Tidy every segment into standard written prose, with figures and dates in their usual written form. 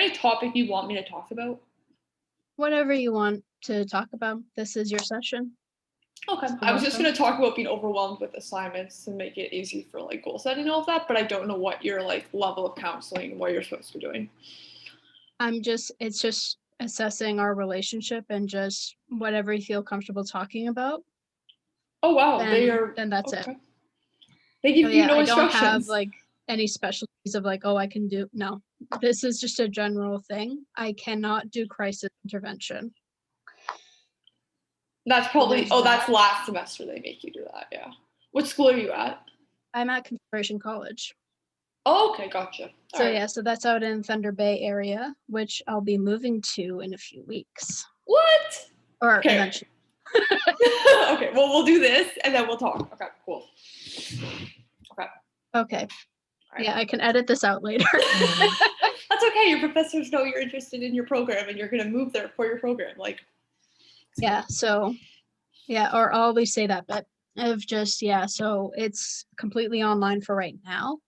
any topic you want me to talk about? Whatever you want to talk about. This is your session. Okay. So I was just welcome. going to talk about being overwhelmed with assignments and make it easy for like goal setting and all of that, but I don't know what your like level of counseling and what you're supposed to be doing. It's just assessing our relationship and just whatever you feel comfortable talking about. Oh wow, Then that's it. okay. They give you no I don't instructions. have like any specialties of like, oh, I can do, no. This is just a general thing. I cannot do crisis intervention. That's probably, that's last semester they make you do that, yeah. What school are you at? I'm at Confederation College. Oh, okay, gotcha. So that's out in Thunder Bay area, which I'll be moving to in a few weeks. What? Or eventually. Okay, well, we'll do this and then we'll talk. Okay, cool. Okay. Right. Yeah, I can edit this out later. That's okay. Your professors know you're interested in your program and you're going to move there for your program. Like, yeah, so, yeah, or I'll always say that, but of just, yeah, so it's completely online for right now.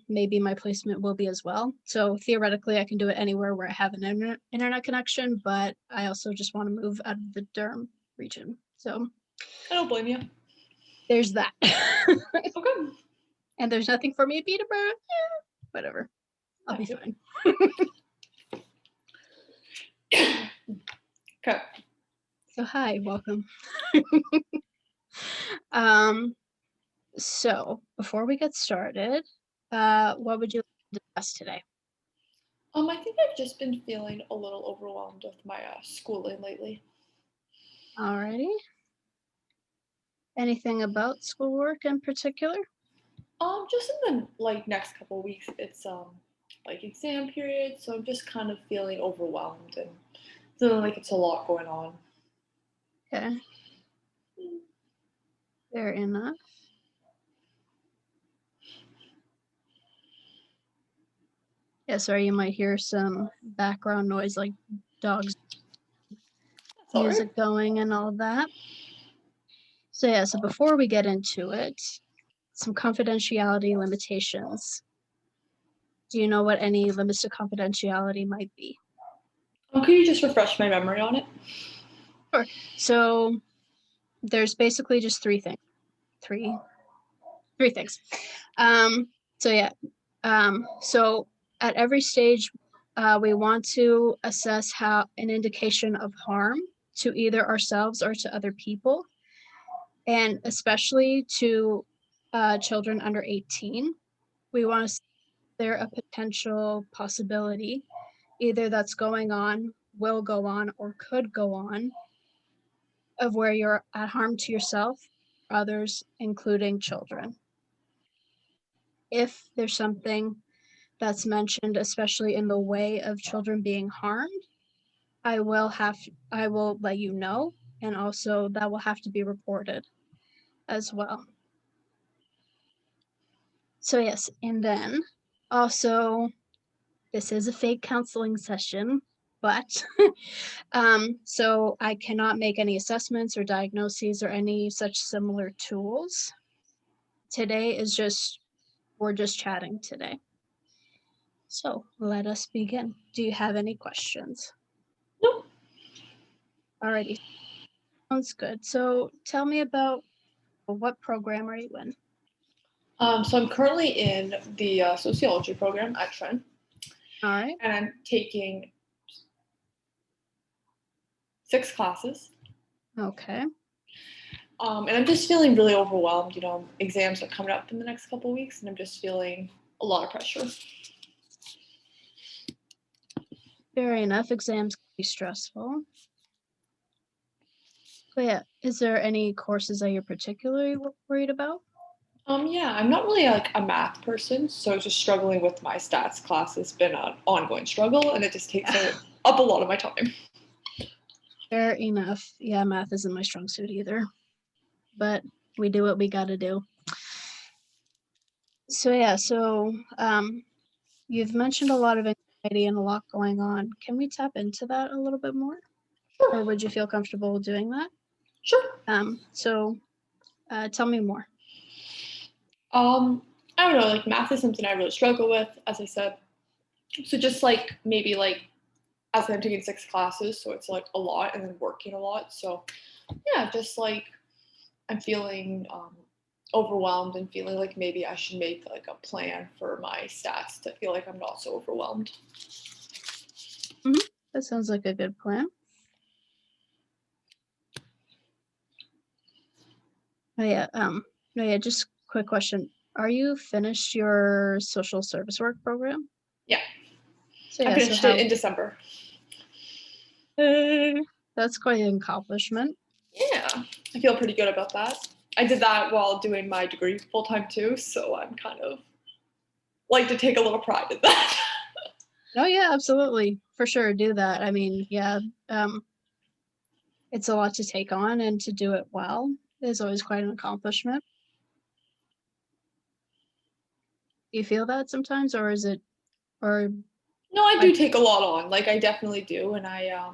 Maybe my placement will be as well. So theoretically, I can do it anywhere where I have an internet connection, but I also just want to move out of the Durham region. So I don't blame you. There's that. Okay. And there's nothing for me at Peterborough. Yeah, whatever. I'll be fine. Okay. So hi, welcome. So before we get started, what would you like to discuss today? I think I've just been feeling a little overwhelmed with my schooling lately. Alrighty. Anything about schoolwork in particular? Just in the like next couple of weeks, it's like exam period, so I'm just kind of feeling overwhelmed and feeling like it's a lot going on. Okay. Fair enough. Yeah, sorry, you might hear some background noise like dogs, music going and all that. So yeah, so before we get into it, some confidentiality limitations. Do you know what any limits to confidentiality might be? Can you just refresh my memory on it? Sure. So there's basically just three things. Three things. So at every stage, we want to assess how an indication of harm to either ourselves or to other people, and especially to children under 18. We want to see if there a potential possibility, either that's going on, will go on, or could go on, of where you're at harm to yourself, others, including children. If there's something that's mentioned, especially in the way of children being harmed, I will let you know, and also that will have to be reported as well. So yes, and then also, this is a fake counseling session, but so I cannot make any assessments or diagnoses or any such similar tools. Today is we're just chatting today. So let us begin. Do you have any questions? No. Alrighty. Sounds good. So tell me about what program are you in? So I'm currently in the sociology program at Trent. All right. And I'm taking 6 classes. Okay. And I'm just feeling really overwhelmed. You know, exams are coming up in the next couple of weeks, and I'm just feeling a lot of pressure. Fair enough. Exams can be stressful. But yeah, is there any courses that you're particularly worried about? Yeah, I'm not really like a math person, so just struggling with my stats class has been an ongoing struggle, and it just takes up a lot of my time. Fair enough. Yeah, math isn't my strong suit either, but we do what we got to do. So yeah, you've mentioned a lot of anxiety and a lot going on. Can we tap into that a little bit more? Sure. Or would you feel comfortable doing that? Sure. Tell me more. I don't know, like math is something I really struggle with, as I said. So just like maybe like as I'm taking 6 classes, so it's like a lot, and then working a lot. So yeah, just like I'm feeling overwhelmed and feeling like maybe I should make like a plan for my stats to feel like I'm not so overwhelmed. Mhm. That sounds like a good plan. Oh yeah, no, yeah, just quick question. Are you finished your social service work program? Yeah, So I yeah, so finished it how in December. that's quite an accomplishment. Yeah, I feel pretty good about that. I did that while doing my degree full time too, so I'm kind of like to take a little pride in that. Oh yeah, absolutely. For sure, do that. I mean, yeah, um, it's a lot to take on and to do it well is always quite an accomplishment. Do you feel that sometimes or is it or No, I do like take a lot on. Like I definitely do, and I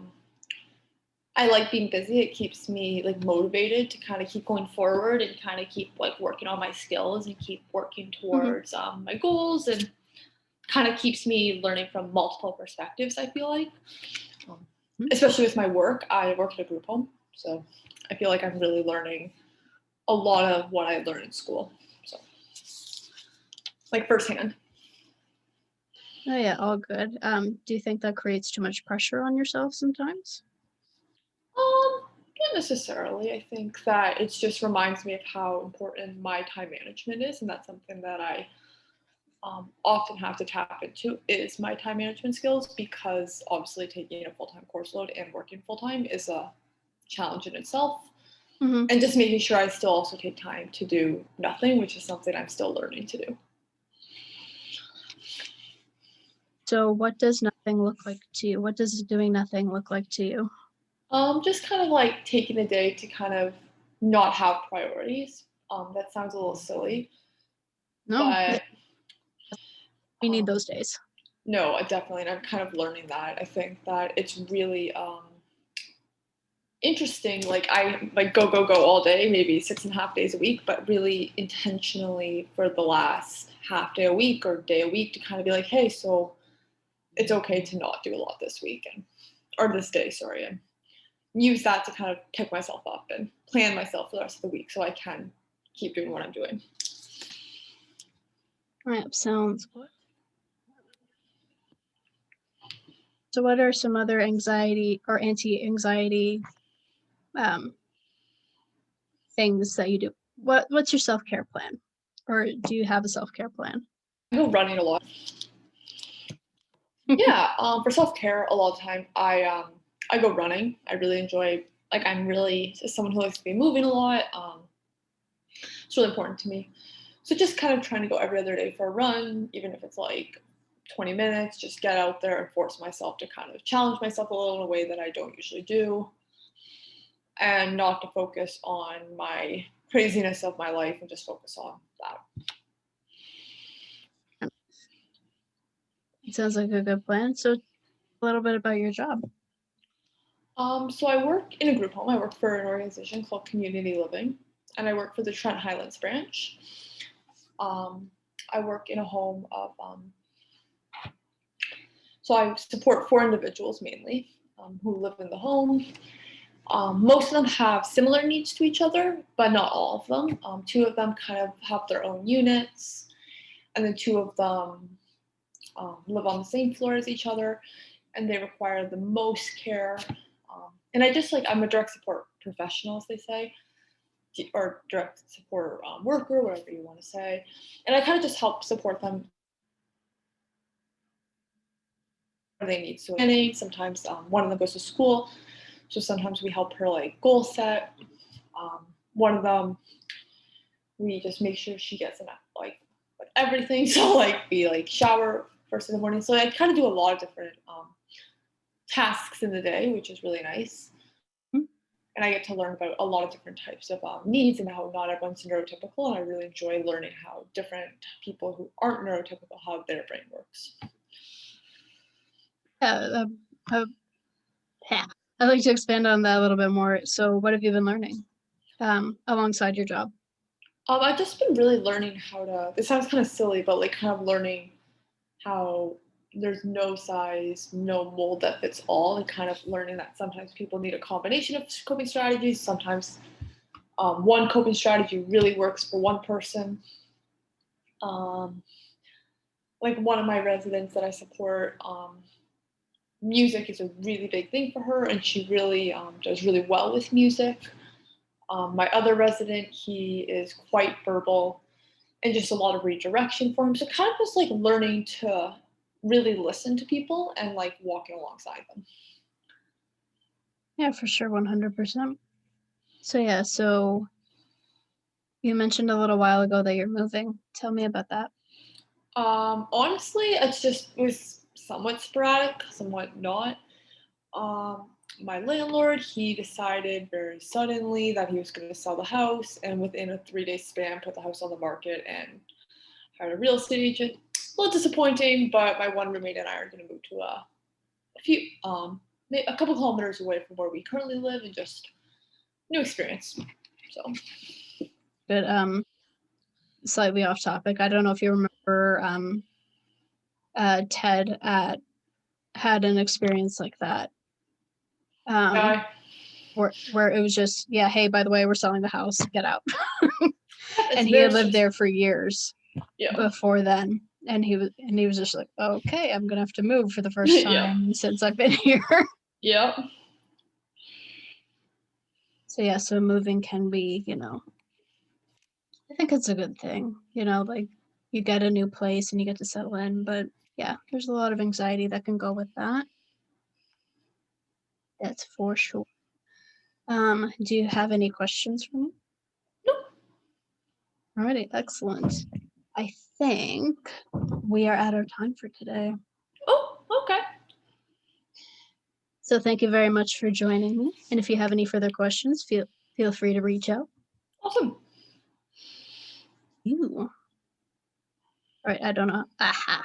like being busy. It keeps me like motivated to kind of keep going forward and kind of keep like working on my skills and keep working mhm, towards my goals, and kind of keeps me learning from multiple perspectives. I feel like, um, mhm. especially with my work, I work at a group home, so I feel like I'm really learning a lot of what I learned in school. So like firsthand. Oh yeah, all good. Do you think that creates too much pressure on yourself sometimes? Not necessarily. I think that it just reminds me of how important my time management is, and that's something that I often have to tap into is my time management skills because obviously taking a full-time course load and working full-time is a challenge in itself. Mhm. And just making sure I still also take time to do nothing, which is something I'm still learning to do. So what does nothing look like to you? What does doing nothing look like to you? Just kind of like taking a day to kind of not have priorities. That sounds a little silly, No, but we need um, those days. no, definitely. And I'm kind of learning that. I think that it's really interesting. Like I like go all day, maybe 6.5 days a week, but really intentionally for the last half day a week or day a week to kind of be like, hey, so it's okay to not do a lot this week and or this day, sorry, and use that to kind of pick myself up and plan myself for the rest of the week so I can keep doing what I'm doing. Right, sounds good. So what are some other anxiety or anti-anxiety um, things that you do? What's your self-care plan? Or do you have a self-care plan? I go running a lot. Yeah, for self care, a lot of the time I go running. I really enjoy. Like I'm really someone who likes to be moving a lot. It's really important to me. So just kind of trying to go every other day for a run, even if it's like 20 minutes, just get out there and force myself to kind of challenge myself a little in a way that I don't usually do, and not to focus on my craziness of my life and just focus on that. It sounds like a good plan. So a little bit about your job. So I work in a group home. I work for an organization called Community Living, and I work for the Trent Highlands branch. Um, I work in a home of, so I support 4 individuals mainly who live in the home. Most of them have similar needs to each other, but not all of them. 2 of them kind of have their own units, and then 2 of them live on the same floor as each other, and they require the most care. And I just like I'm a direct support professional, as they say, or direct support worker, whatever you want to say. And I kind of just help support them where they need. So planning. Sometimes one of them goes to school, so sometimes we help her like goal set. One of them, we just make sure she gets enough like everything. So like we like shower first in the morning. So I kind of do a lot of different tasks in the day, which is really nice. Mhm. And I get to learn about a lot of different types of needs and how not everyone's neurotypical. And I really enjoy learning how different people who aren't neurotypical how their brain works. Yeah, uh, yeah. I'd like to expand on that a little bit more. So what have you been learning alongside your job? I've just been really learning how to. This sounds kind of silly, but like kind of learning how there's no size, no mold that fits all, and kind of learning that sometimes people need a combination of coping strategies. Sometimes one coping strategy really works for one person. Um, like one of my residents that I support, music is a really big thing for her, and she really does really well with music. My other resident, he is quite verbal and just a lot of redirection for him. So kind of just like learning to really listen to people and like walking alongside them. Yeah, for sure, 100%. So yeah, so you mentioned a little while ago that you're moving. Tell me about that. Honestly, it was somewhat sporadic, somewhat not. Um, my landlord, he decided very suddenly that he was going to sell the house, and within a 3-day span, put the house on the market and hired a real estate agent. A little disappointing, but my one roommate and I are going to move to a couple kilometers away from where we currently live, and just new experience. So, But slightly off topic. I don't know if you remember Ted had an experience like that. yeah, Where it was just, yeah, hey, by the way, we're selling the house, get out. it's And he very had lived there for years yeah, before then. And he was just like, okay, I'm gonna have to move for the first yeah, time since I've been here. yeah, So yeah, so moving can be, I think it's a good thing, like you get a new place and you get to settle in, but yeah, there's a lot of anxiety that can go with that. That's for sure. Do you have any questions for me? Alrighty, excellent. I think we are at our time for today. Oh, okay. So thank you very much for joining me. And if you have any further questions, feel free to reach out. Awesome. All right, I don't know. Aha.